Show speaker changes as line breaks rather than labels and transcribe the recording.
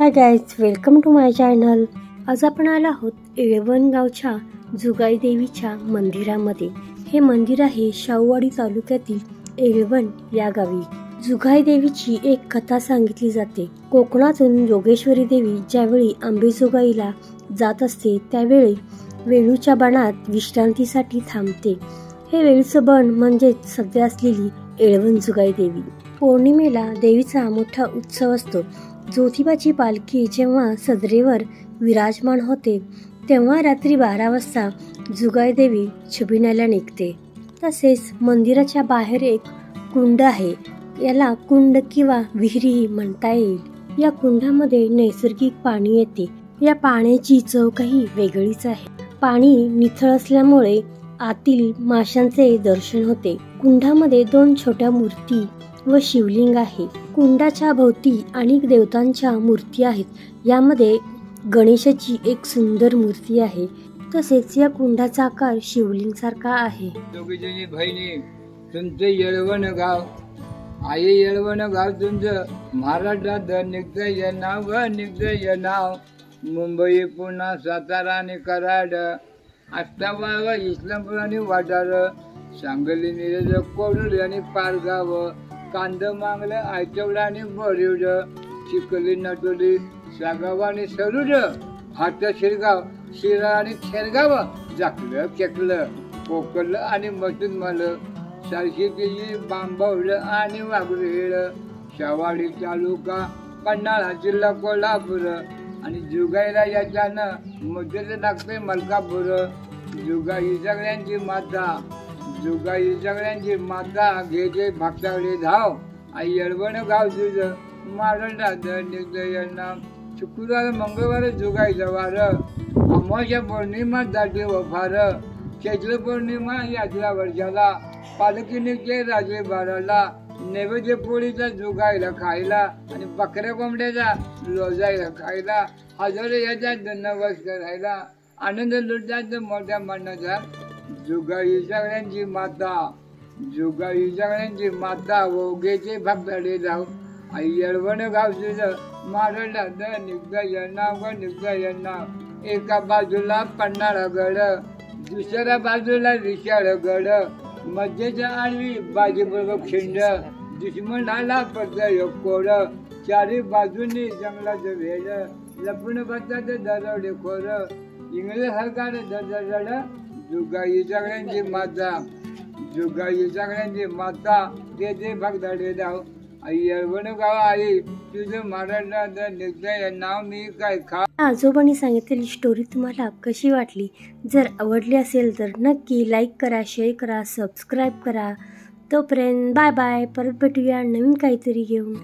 High guys, welcome to my channel. आज आपण आलो आहोत येळवण गावच्या जुगाई देवीच्या मंदिरामध्ये। हे मंदिर आहे शाहूवाडी तालुक्यातील येळवण या गावी। जुगाई देवीची एक कथा सांगितली जाते। कोकणातून योगेश्वरी देवी ज्यावेळी अंबेजोगाईला जात असते त्यावेळी वेळूच्या बनात विश्रांतीसाठी थांबते। हे वेळूचं बन म्हणजे सध्या असलेली येळवण जुगाई देवी। पौर्णिमेला देवीचा मोठा उत्सव असतो। ज्योतिबाची पालखी जेव्हा सदरेवर विराजमान होते तेव्हा रात्री 12 वाजता जुगाई देवी छबिन्याला निघते। तसेच मंदिराच्या बाहेर एक कुंड आहे, याला कुंड किंवा विहिरी म्हणता येईल। या कुंडामध्ये नैसर्गिक पाणी येते। या पाण्याची चव काही वेगळीच आहे। पाणी निथळ असल्यामुळे आतील माशांचे दर्शन होते। कुंडामध्ये 2 छोट्या मूर्ती व शिवलिंग आहे। कुंडाच्या भोवती अनेक देवतांच्या मूर्ती आहेत। यामध्ये गणेशाची एक सुंदर मूर्ती आहे। तसेच या कुंडाचा आकार शिवलिंग सारखा आहे।
दोघीजणी बहिणी, तुमचं येळवण गाव आई, येळवण गाव तुमचं महाराष्ट्रात निघतं हे नाव ग, निघतं हे नाव। मुंबई, पुणे, सातारा आणि कराड, आष्टाबाव, इस्लामपूर आणि वाटार, सांगली, मिरज, कोडूर आणि पारगाव, कांदमांगल, आयचवडा आणि बोरिवड, चिखली, नटोली, सागाव आणि सरुड, हात, शिरगाव, शिरा आणि खेरगाव, जाकलं, केकलं, कोकल आणि मसूदमल, सारशी, बांबवड आणि वाघुरेड, शाहूवाडी तालुका, पन्हाळा जिल्हा कोल्हापूर आणि जुगाईला याच्यानं मध्येच लागते मलकापूर। जुगाई सगळ्यांची माता, जुगाई सगळ्यांची माता, घेते भागताकडे धाव। आई येळवण गाव तुझं महाराष्ट्रात निघतं नाव। शुक्रवार मंगळवार जुगाईचा वार, अमावस्या पौर्णिमा दाटे वफार, चैत्र पौर्णिमा यात्रा वर्षाला, पालखी निघते रात्री 12ला, नैवेद्य पोळीचा जुगाईला खायला आणि बकऱ्या कोंबड्याचा लोजायला खायला, हजारो याचा नवस करायला, आनंद लुटतात मोठ्या मनाचा। जुगाई सगळ्यांची माता, जुगाई सगळ्यांची माता, ओघेचे भक्ताडे जाऊ। आई येळवण गाव तुझं महाराष्ट्रात निघतं नाव ग, निघतं नाव। एका बाजूला पन्हाळगड, दुसऱ्या बाजूला विशाळगड, मध्येच्या आडवी बाजीपूर्वक खिंड, दुश्मनाला पडतं कोड, चारी बाजूनी जंगलाचं वेड, लपून बसतात दरोडेखोर, इंग्रज सरकार दरदड। जुगाई सगळ्यांची माता, जुगाई सगळ्यांची माता, देते भगदाडे धाव। आई येळवण गाव आई तुझं महाराष्ट्रात निघतं नाव। मी काय खा।
आजोबांनी सांगितलेली स्टोरी तुम्हाला कशी वाटली? जर आवडली असेल तर नक्की लाईक करा, शेअर करा, सबस्क्राईब करा। तोपर्यंत बाय बाय। परत भेटूया नवीन काहीतरी घेऊन।